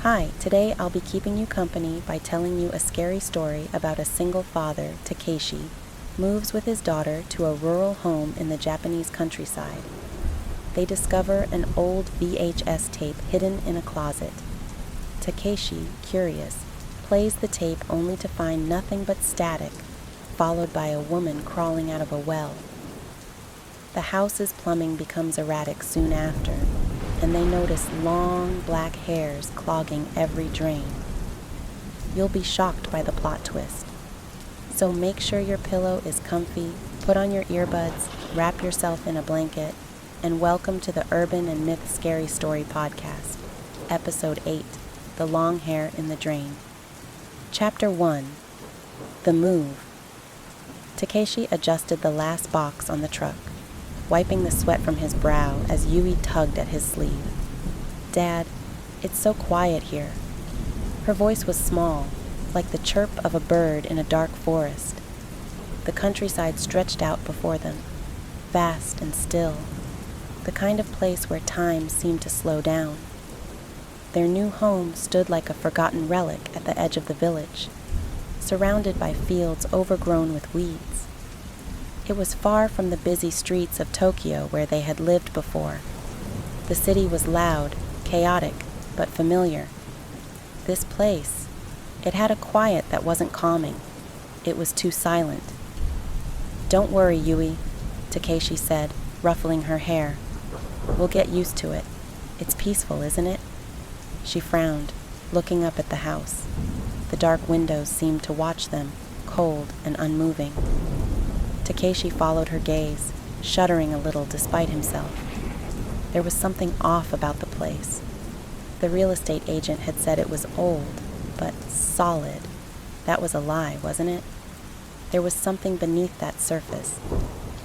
Hi, today I'll be keeping you company by telling you a scary story about a single father, Takeshi, moves with his daughter to a rural home in the Japanese countryside. They discover an old VHS tape hidden in a closet. Takeshi, curious, plays the tape only to find nothing but static, followed by a woman crawling out of a well. The house's plumbing becomes erratic soon after, and they notice long black hairs clogging every drain. You'll be shocked by the plot twist. So make sure your pillow is comfy, put on your earbuds, wrap yourself in a blanket, and welcome to the Urban and Myth Scary Story Podcast, Episode 8, The Long Hair in the Drain. Chapter 1, The Move. Takeshi adjusted the last box on the truck, wiping the sweat from his brow as Yui tugged at his sleeve. "Dad, it's so quiet here." Her voice was small, like the chirp of a bird in a dark forest. The countryside stretched out before them, vast and still, the kind of place where time seemed to slow down. Their new home stood like a forgotten relic at the edge of the village, surrounded by fields overgrown with weeds. It was far from the busy streets of Tokyo where they had lived before. The city was loud, chaotic, but familiar. This place, it had a quiet that wasn't calming. It was too silent. "Don't worry, Yui," Takeshi said, ruffling her hair. "We'll get used to it. It's peaceful, isn't it?" She frowned, looking up at the house. The dark windows seemed to watch them, cold and unmoving. Takeshi followed her gaze, shuddering a little despite himself. There was something off about the place. The real estate agent had said it was old, but solid. That was a lie, wasn't it? There was something beneath that surface,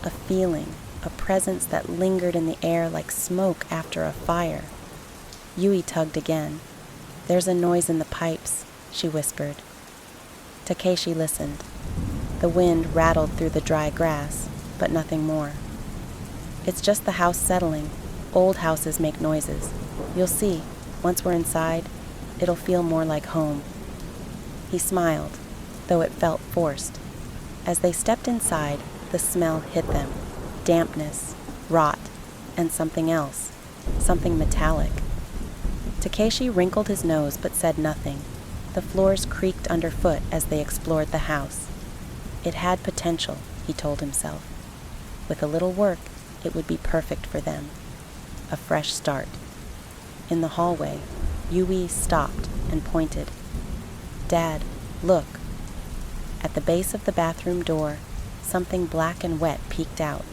a feeling, a presence that lingered in the air like smoke after a fire. Yui tugged again. "There's a noise in the pipes," she whispered. Takeshi listened. The wind rattled through the dry grass, but nothing more. "It's just the house settling. Old houses make noises. You'll see, once we're inside, it'll feel more like home." He smiled, though it felt forced. As they stepped inside, the smell hit them. Dampness, rot, and something else, something metallic. Takeshi wrinkled his nose but said nothing. The floors creaked underfoot as they explored the house. It had potential, he told himself. With a little work, it would be perfect for them. A fresh start. In the hallway, Yui stopped and pointed. "Dad, look." At the base of the bathroom door, something black and wet peeked out,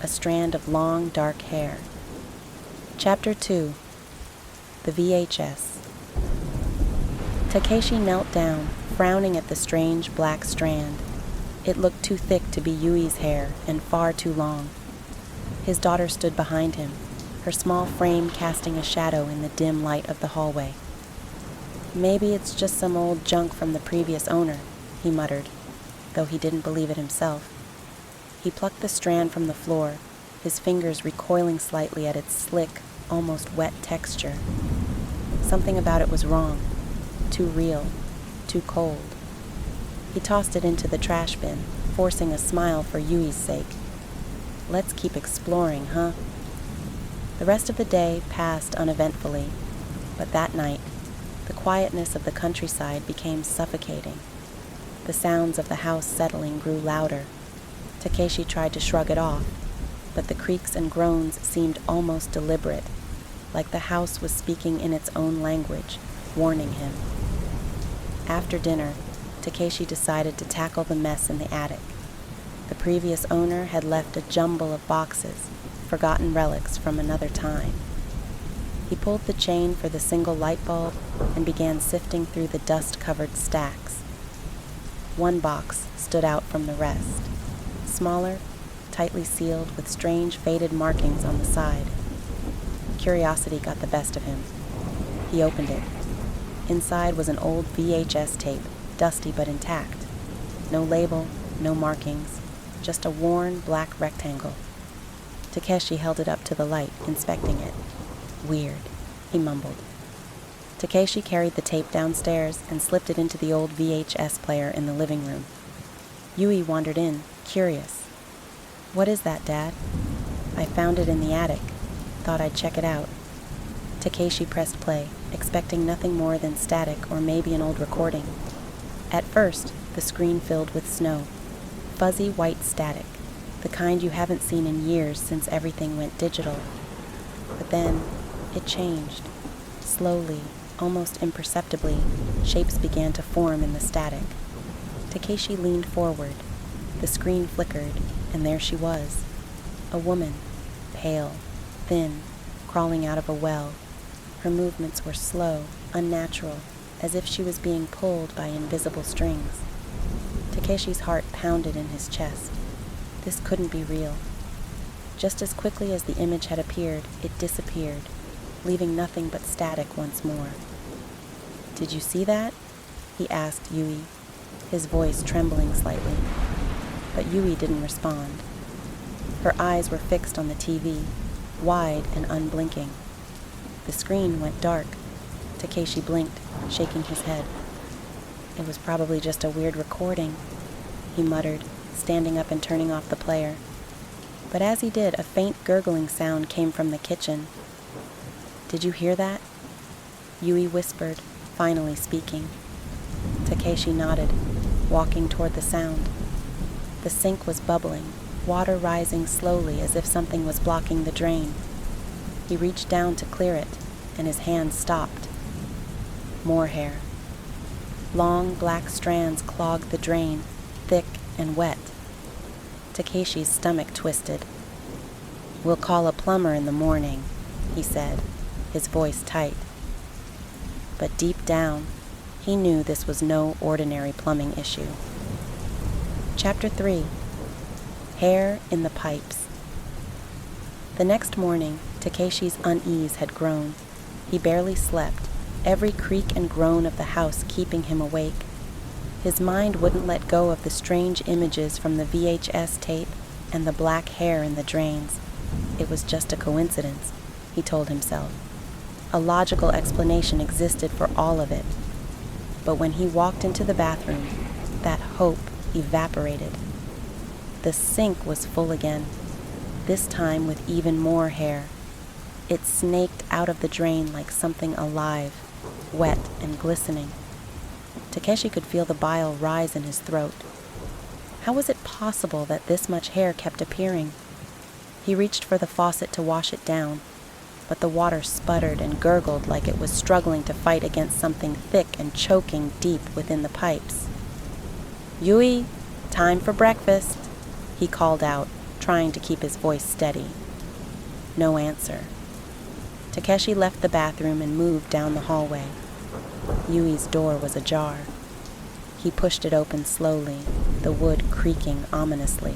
a strand of long, dark hair. Chapter 2, The VHS. Takeshi knelt down, frowning at the strange black strand. It looked too thick to be Yui's hair and far too long. His daughter stood behind him, her small frame casting a shadow in the dim light of the hallway. "Maybe it's just some old junk from the previous owner," he muttered, though he didn't believe it himself. He plucked the strand from the floor, his fingers recoiling slightly at its slick, almost wet texture. Something about it was wrong, too real, too cold. He tossed it into the trash bin, forcing a smile for Yui's sake. Let's keep exploring, huh? The rest of the day passed uneventfully, but that night, the quietness of the countryside became suffocating. The sounds of the house settling grew louder. Takeshi tried to shrug it off, but the creaks and groans seemed almost deliberate, like the house was speaking in its own language, warning him. After dinner, Takeshi decided to tackle the mess in the attic. The previous owner had left a jumble of boxes, forgotten relics from another time. He pulled the chain for the single light bulb and began sifting through the dust-covered stacks. One box stood out from the rest, smaller, tightly sealed with strange faded markings on the side. Curiosity got the best of him. He opened it. Inside was an old VHS tape, dusty but intact. No label, no markings, just a worn black rectangle. Takeshi held it up to the light, inspecting it. "Weird," he mumbled. Takeshi carried the tape downstairs and slipped it into the old VHS player in the living room. Yui wandered in, curious. "What is that, Dad?" "I found it in the attic. Thought I'd check it out." Takeshi pressed play, expecting nothing more than static or maybe an old recording. At first, the screen filled with snow. Fuzzy white static, the kind you haven't seen in years since everything went digital. But then, it changed. Slowly, almost imperceptibly, shapes began to form in the static. Takeshi leaned forward. The screen flickered, and there she was. A woman, pale, thin, crawling out of a well. Her movements were slow, unnatural, as if she was being pulled by invisible strings. Takeshi's heart pounded in his chest. This couldn't be real. Just as quickly as the image had appeared, it disappeared, leaving nothing but static once more. "Did you see that?" he asked Yui, his voice trembling slightly. But Yui didn't respond. Her eyes were fixed on the TV, wide and unblinking. The screen went dark. Takeshi blinked, shaking his head. "It was probably just a weird recording," he muttered, standing up and turning off the player. But as he did, a faint gurgling sound came from the kitchen. "Did you hear that?" Yui whispered, finally speaking. Takeshi nodded, walking toward the sound. The sink was bubbling, water rising slowly as if something was blocking the drain. He reached down to clear it, and his hand stopped. More hair. Long black strands clogged the drain, thick and wet. Takeshi's stomach twisted. "We'll call a plumber in the morning," he said, his voice tight. But deep down, he knew this was no ordinary plumbing issue. Chapter 3. Hair in the Pipes. The next morning, Takeshi's unease had grown. He barely slept, every creak and groan of the house keeping him awake. His mind wouldn't let go of the strange images from the VHS tape and the black hair in the drains. It was just a coincidence, he told himself. A logical explanation existed for all of it. But when he walked into the bathroom, that hope evaporated. The sink was full again, this time with even more hair. It snaked out of the drain like something alive, wet and glistening. Takeshi could feel the bile rise in his throat. How was it possible that this much hair kept appearing? He reached for the faucet to wash it down, but the water sputtered and gurgled like it was struggling to fight against something thick and choking deep within the pipes. "Yui, time for breakfast," he called out, trying to keep his voice steady. No answer. Takeshi left the bathroom and moved down the hallway. Yui's door was ajar. He pushed it open slowly, the wood creaking ominously.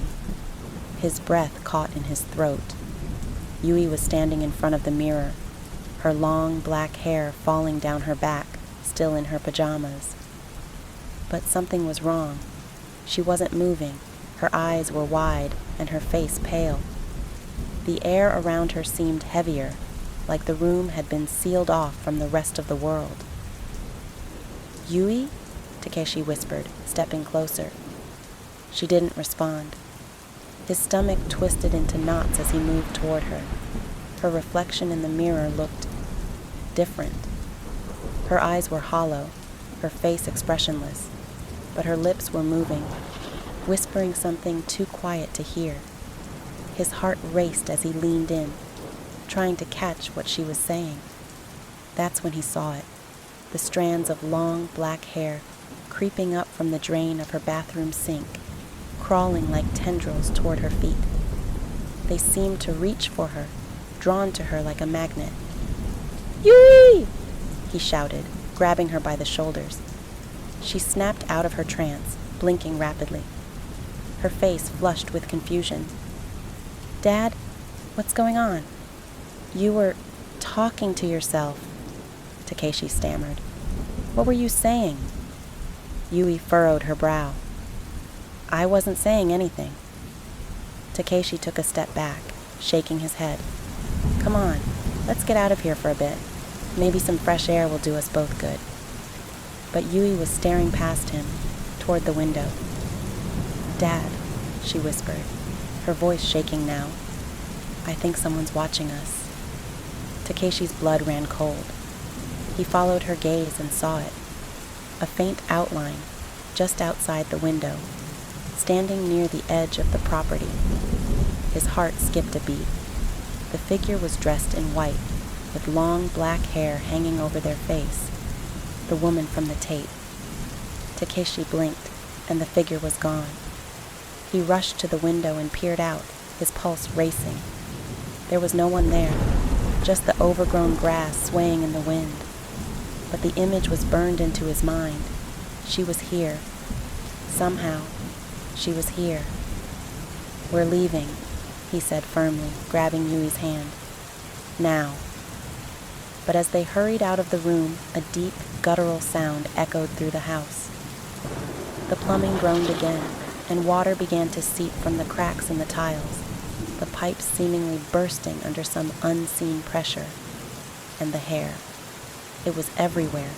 His breath caught in his throat. Yui was standing in front of the mirror, her long black hair falling down her back, still in her pajamas. But something was wrong. She wasn't moving. Her eyes were wide and her face pale. The air around her seemed heavier, like the room had been sealed off from the rest of the world. "Yui?" Takeshi whispered, stepping closer. She didn't respond. His stomach twisted into knots as he moved toward her. Her reflection in the mirror looked different. Her eyes were hollow, her face expressionless, but her lips were moving, whispering something too quiet to hear. His heart raced as he leaned in, trying to catch what she was saying. That's when he saw it, the strands of long black hair creeping up from the drain of her bathroom sink, crawling like tendrils toward her feet. They seemed to reach for her, drawn to her like a magnet. "Yui!" he shouted, grabbing her by the shoulders. She snapped out of her trance, blinking rapidly. Her face flushed with confusion. "Dad, what's going on?" "You were talking to yourself," Takeshi stammered. "What were you saying?" Yui furrowed her brow. "I wasn't saying anything." Takeshi took a step back, shaking his head. "Come on, let's get out of here for a bit." Maybe some fresh air will do us both good. But Yui was staring past him, toward the window. "Dad," she whispered, her voice shaking now. "I think someone's watching us." Takeshi's blood ran cold. He followed her gaze and saw it. A faint outline, just outside the window, standing near the edge of the property. His heart skipped a beat. The figure was dressed in white, with long black hair hanging over their face. The woman from the tape. Takeshi blinked, and the figure was gone. He rushed to the window and peered out, his pulse racing. There was no one there, just the overgrown grass swaying in the wind. But the image was burned into his mind. She was here. Somehow, she was here. "We're leaving," he said firmly, grabbing Yui's hand. "Now." But as they hurried out of the room, a deep, guttural sound echoed through the house. The plumbing groaned again, and water began to seep from the cracks in the tiles, the pipes seemingly bursting under some unseen pressure. And the hair. It was everywhere,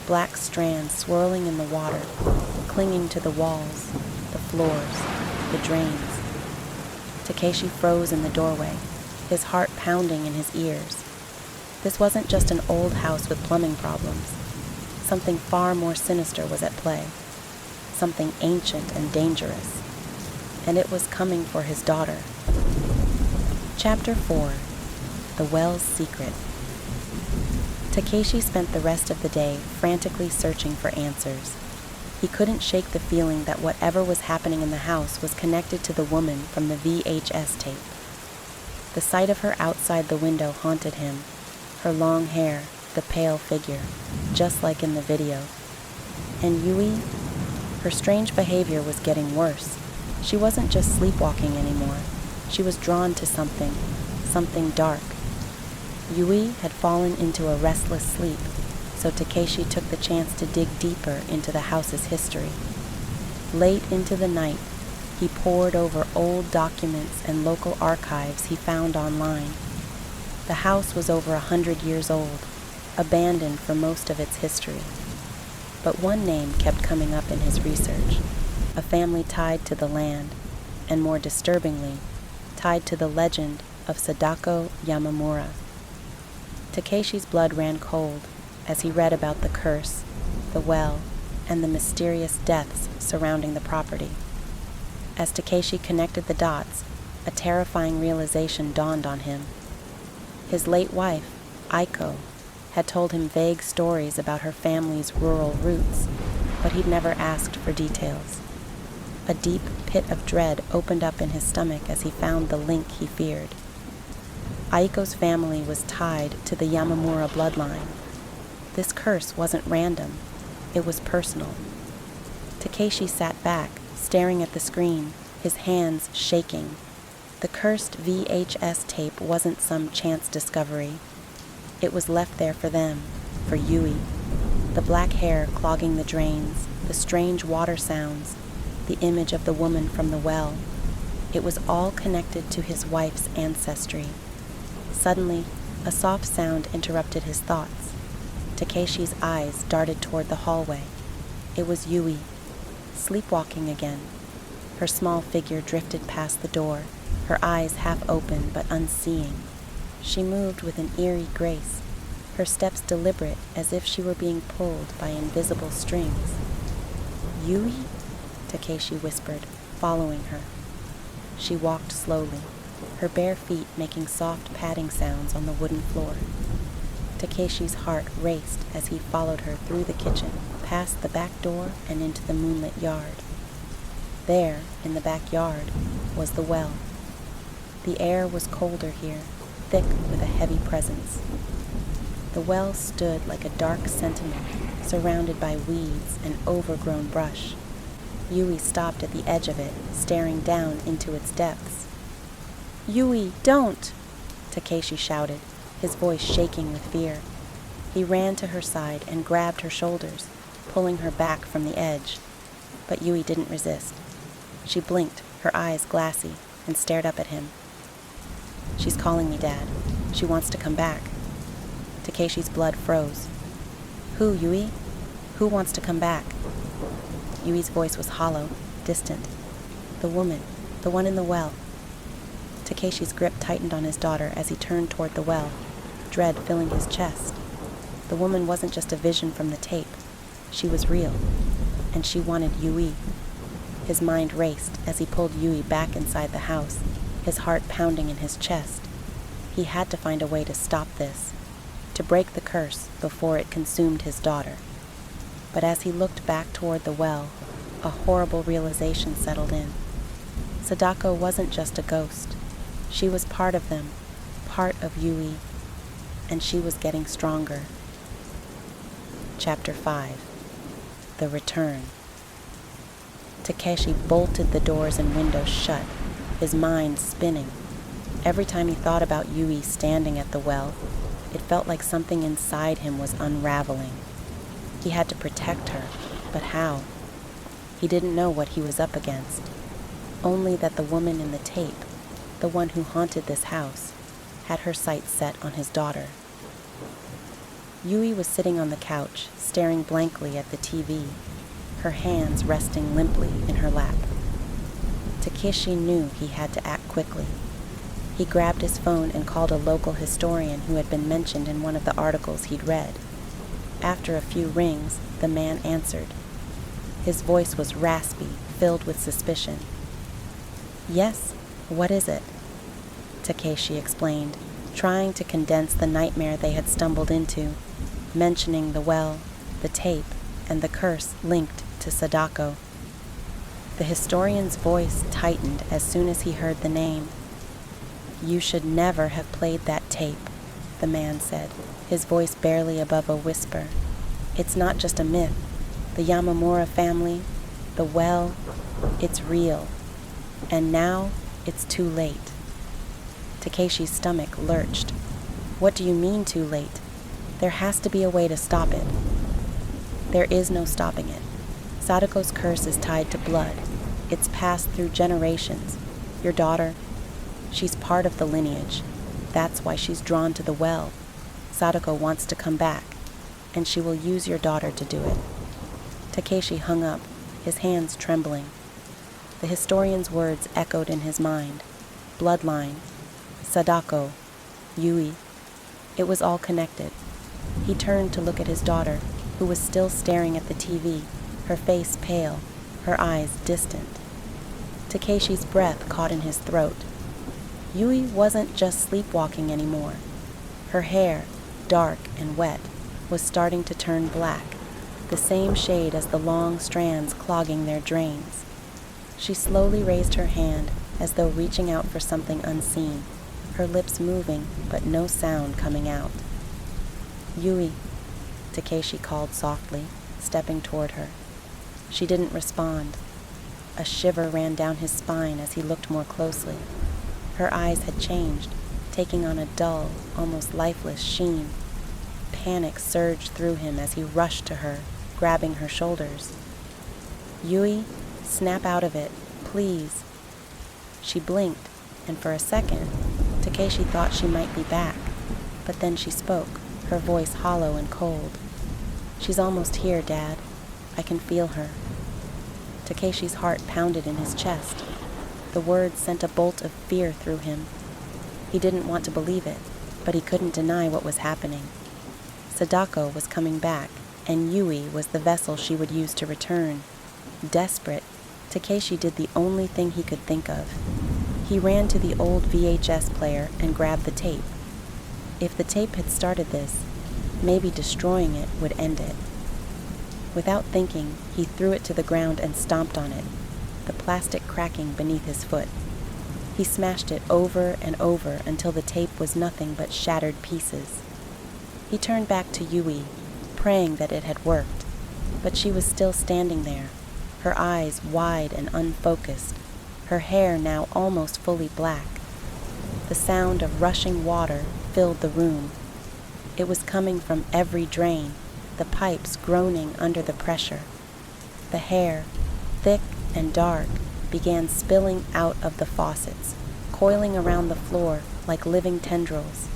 black strands swirling in the water, clinging to the walls, the floors, the drains. Takeshi froze in the doorway, his heart pounding in his ears. This wasn't just an old house with plumbing problems. Something far more sinister was at play, something ancient and dangerous, and it was coming for his daughter. Chapter 4. The Well's Secret. Takeshi spent the rest of the day frantically searching for answers. He couldn't shake the feeling that whatever was happening in the house was connected to the woman from the VHS tape. The sight of her outside the window haunted him, her long hair, the pale figure, just like in the video. And Yui? Her strange behavior was getting worse. She wasn't just sleepwalking anymore. She was drawn to something dark. Yui had fallen into a restless sleep, so Takeshi took the chance to dig deeper into the house's history. Late into the night, he pored over old documents and local archives he found online. The house was over 100 years old, abandoned for most of its history. But one name kept coming up in his research, a family tied to the land, and more disturbingly, tied to the legend of Sadako Yamamura. Takeshi's blood ran cold as he read about the curse, the well, and the mysterious deaths surrounding the property. As Takeshi connected the dots, a terrifying realization dawned on him. His late wife, Aiko, had told him vague stories about her family's rural roots, but he'd never asked for details. A deep pit of dread opened up in his stomach as he found the link he feared. Aiko's family was tied to the Yamamura bloodline. This curse wasn't random, it was personal. Takeshi sat back, staring at the screen, his hands shaking. The cursed VHS tape wasn't some chance discovery. It was left there for them, for Yui. The black hair clogging the drains, the strange water sounds, the image of the woman from the well. It was all connected to his wife's ancestry. Suddenly, a soft sound interrupted his thoughts. Takeshi's eyes darted toward the hallway. It was Yui, sleepwalking again. Her small figure drifted past the door, her eyes half open but unseeing. She moved with an eerie grace, her steps deliberate as if she were being pulled by invisible strings. "Yui?" Takeshi whispered, following her. She walked slowly, her bare feet making soft padding sounds on the wooden floor. Takeshi's heart raced as he followed her through the kitchen, past the back door and into the moonlit yard. There, in the backyard, was the well. The air was colder here, thick with a heavy presence. The well stood like a dark sentinel, surrounded by weeds and overgrown brush. Yui stopped at the edge of it, staring down into its depths. "Yui, don't!" Takeshi shouted, his voice shaking with fear. He ran to her side and grabbed her shoulders, pulling her back from the edge. But Yui didn't resist. She blinked, her eyes glassy, and stared up at him. "She's calling me, Dad. She wants to come back." Takeshi's blood froze. Who, Yui? Who wants to come back? Yui's voice was hollow, distant. The woman, the one in the well. Takeshi's grip tightened on his daughter as he turned toward the well, dread filling his chest. The woman wasn't just a vision from the tape. She was real, and she wanted Yui. His mind raced as he pulled Yui back inside the house, his heart pounding in his chest. He had to find a way to stop this, to break the curse before it consumed his daughter. But as he looked back toward the well, a horrible realization settled in. Sadako wasn't just a ghost. She was part of them, part of Yui, and she was getting stronger. Chapter 5. The Return. Takeshi bolted the doors and windows shut, his mind spinning. Every time he thought about Yui standing at the well, it felt like something inside him was unraveling. He had to protect her, but how? He didn't know what he was up against. Only that the woman in the tape, the one who haunted this house, had her sights set on his daughter. Yui was sitting on the couch, staring blankly at the TV, her hands resting limply in her lap. Takeshi knew he had to act quickly. He grabbed his phone and called a local historian who had been mentioned in one of the articles he'd read. After a few rings, the man answered. His voice was raspy, filled with suspicion. Yes, what is it? Takeshi explained, trying to condense the nightmare they had stumbled into, mentioning the well, the tape, and the curse linked to Sadako. The historian's voice tightened as soon as he heard the name. You should never have played that tape, the man said, his voice barely above a whisper. It's not just a myth. The Yamamura family, the well, it's real. And now, it's too late. Takeshi's stomach lurched. What do you mean too late? There has to be a way to stop it. There is no stopping it. Sadako's curse is tied to blood. It's passed through generations. Your daughter, she's part of the lineage. That's why she's drawn to the well. Sadako wants to come back, and she will use your daughter to do it. Takeshi hung up, his hands trembling. The historian's words echoed in his mind. Bloodline, Sadako, Yui. It was all connected. He turned to look at his daughter, who was still staring at the TV, her face pale, her eyes distant. Takeshi's breath caught in his throat. Yui wasn't just sleepwalking anymore. Her hair, dark and wet, was starting to turn black, the same shade as the long strands clogging their drains. She slowly raised her hand as though reaching out for something unseen, her lips moving but no sound coming out. Yui, Takeshi called softly, stepping toward her. She didn't respond. A shiver ran down his spine as he looked more closely. Her eyes had changed, taking on a dull, almost lifeless sheen. Panic surged through him as he rushed to her, grabbing her shoulders. Yui, snap out of it, please. She blinked, and for a second, Takeshi thought she might be back, but then she spoke, her voice hollow and cold. She's almost here, Dad. I can feel her. Takeshi's heart pounded in his chest. The words sent a bolt of fear through him. He didn't want to believe it, but he couldn't deny what was happening. Sadako was coming back, and Yui was the vessel she would use to return. Desperate, Takeshi did the only thing he could think of. He ran to the old VHS player and grabbed the tape. If the tape had started this, maybe destroying it would end it. Without thinking, he threw it to the ground and stomped on it, the plastic cracking beneath his foot. He smashed it over and over until the tape was nothing but shattered pieces. He turned back to Yui, praying that it had worked, but she was still standing there, her eyes wide and unfocused, her hair now almost fully black. The sound of rushing water filled the room. It was coming from every drain, the pipes groaning under the pressure. The hair, thick and dark, began spilling out of the faucets, coiling around the floor like living tendrils.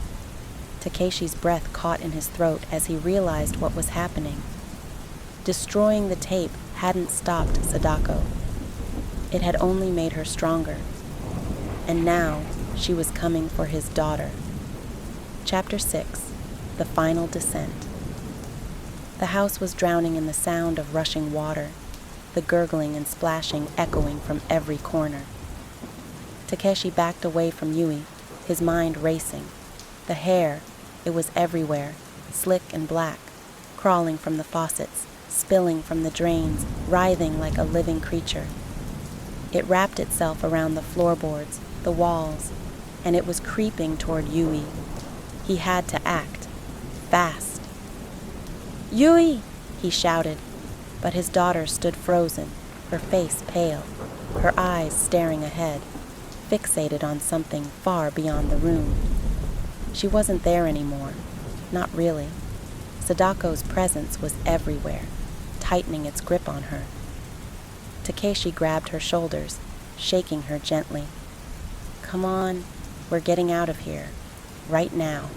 Takeshi's breath caught in his throat as he realized what was happening. Destroying the tape hadn't stopped Sadako. It had only made her stronger. And now she was coming for his daughter. Chapter 6. The Final Descent. The house was drowning in the sound of rushing water, the gurgling and splashing echoing from every corner. Takeshi backed away from Yui, his mind racing. The hair, it was everywhere, slick and black, crawling from the faucets, spilling from the drains, writhing like a living creature. It wrapped itself around the floorboards, the walls, and it was creeping toward Yui. He had to act, fast. "Yui!" he shouted, but his daughter stood frozen, her face pale, her eyes staring ahead, fixated on something far beyond the room. She wasn't there anymore, not really. Sadako's presence was everywhere, tightening its grip on her. Takeshi grabbed her shoulders, shaking her gently. "Come on, we're getting out of here, right now."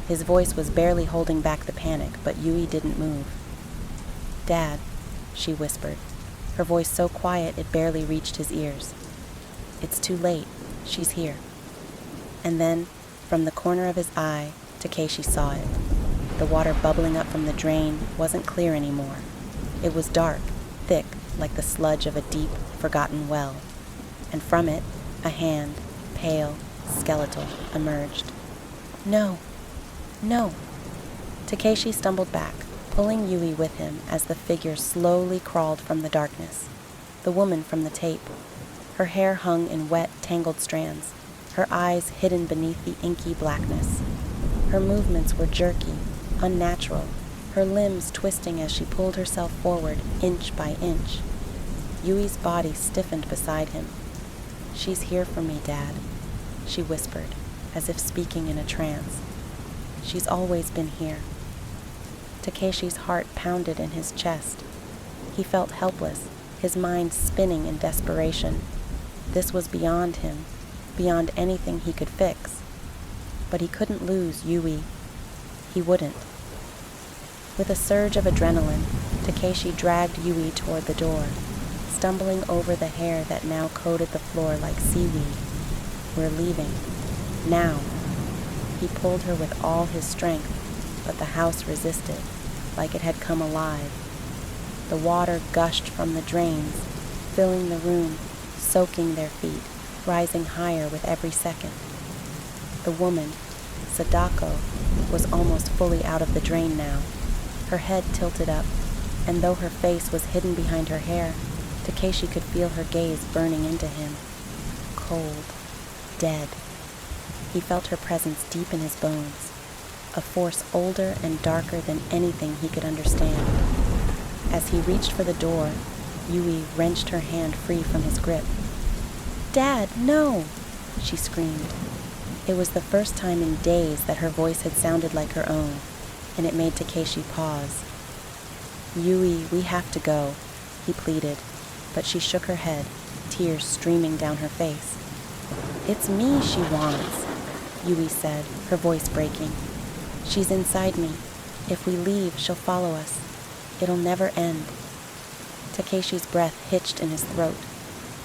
His voice was barely holding back the panic, but Yui didn't move. "Dad," she whispered, her voice so quiet it barely reached his ears. "It's too late, she's here." And then, from the corner of his eye, Takeshi saw it. The water bubbling up from the drain wasn't clear anymore. It was dark, thick, like the sludge of a deep, forgotten well. And from it, a hand, pale, skeletal, emerged. "No! No!" Takeshi stumbled back, pulling Yui with him as the figure slowly crawled from the darkness. The woman from the tape. Her hair hung in wet, tangled strands, her eyes hidden beneath the inky blackness. Her movements were jerky, unnatural, her limbs twisting as she pulled herself forward, inch by inch. Yui's body stiffened beside him. "She's here for me, Dad," she whispered, as if speaking in a trance. "She's always been here." Takeshi's heart pounded in his chest. He felt helpless, his mind spinning in desperation. This was beyond him, beyond anything he could fix. But he couldn't lose Yui. He wouldn't. With a surge of adrenaline, Takeshi dragged Yui toward the door, stumbling over the hair that now coated the floor like seaweed. "We're leaving. Now." He pulled her with all his strength, but the house resisted, like it had come alive. The water gushed from the drains, filling the room, soaking their feet, rising higher with every second. The woman, Sadako, was almost fully out of the drain now, her head tilted up, and though her face was hidden behind her hair, Takeshi could feel her gaze burning into him. Cold, dead. He felt her presence deep in his bones, a force older and darker than anything he could understand. As he reached for the door, Yui wrenched her hand free from his grip. "Dad, no!" she screamed. It was the first time in days that her voice had sounded like her own, and it made Takeshi pause. "Yui, we have to go," he pleaded, but she shook her head, tears streaming down her face. "It's me she wants," Yui said, her voice breaking. "She's inside me. If we leave, she'll follow us. It'll never end." Takeshi's breath hitched in his throat.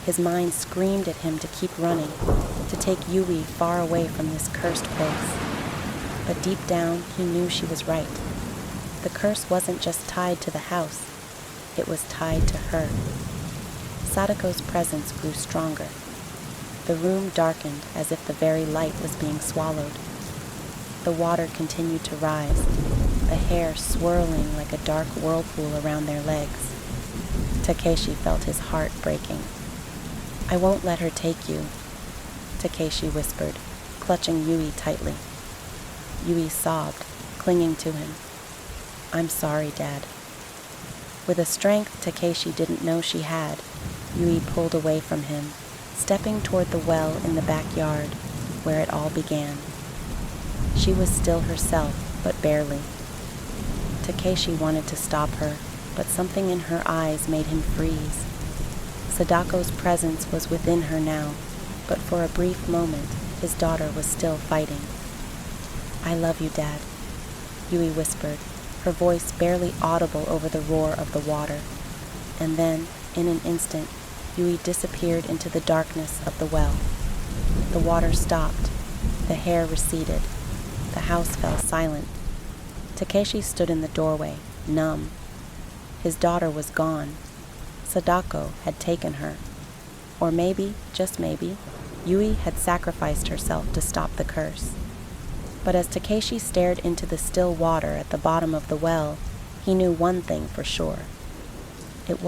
His mind screamed at him to keep running, to take Yui far away from this cursed place. But deep down, he knew she was right. The curse wasn't just tied to the house. It was tied to her. Sadako's presence grew stronger. The room darkened as if the very light was being swallowed. The water continued to rise, the hair swirling like a dark whirlpool around their legs. Takeshi felt his heart breaking. "I won't let her take you," Takeshi whispered, clutching Yui tightly. Yui sobbed, clinging to him. "I'm sorry, Dad." With a strength Takeshi didn't know she had, Yui pulled away from him, stepping toward the well in the backyard, where it all began. She was still herself, but barely. Takeshi wanted to stop her, but something in her eyes made him freeze. Sadako's presence was within her now, but for a brief moment, his daughter was still fighting. "I love you, Dad," Yui whispered, her voice barely audible over the roar of the water. And then, in an instant, Yui disappeared into the darkness of the well. The water stopped. The hair receded. The house fell silent. Takeshi stood in the doorway, numb. His daughter was gone. Sadako had taken her. Or maybe, just maybe, Yui had sacrificed herself to stop the curse. But as Takeshi stared into the still water at the bottom of the well, he knew one thing for sure. It wasn't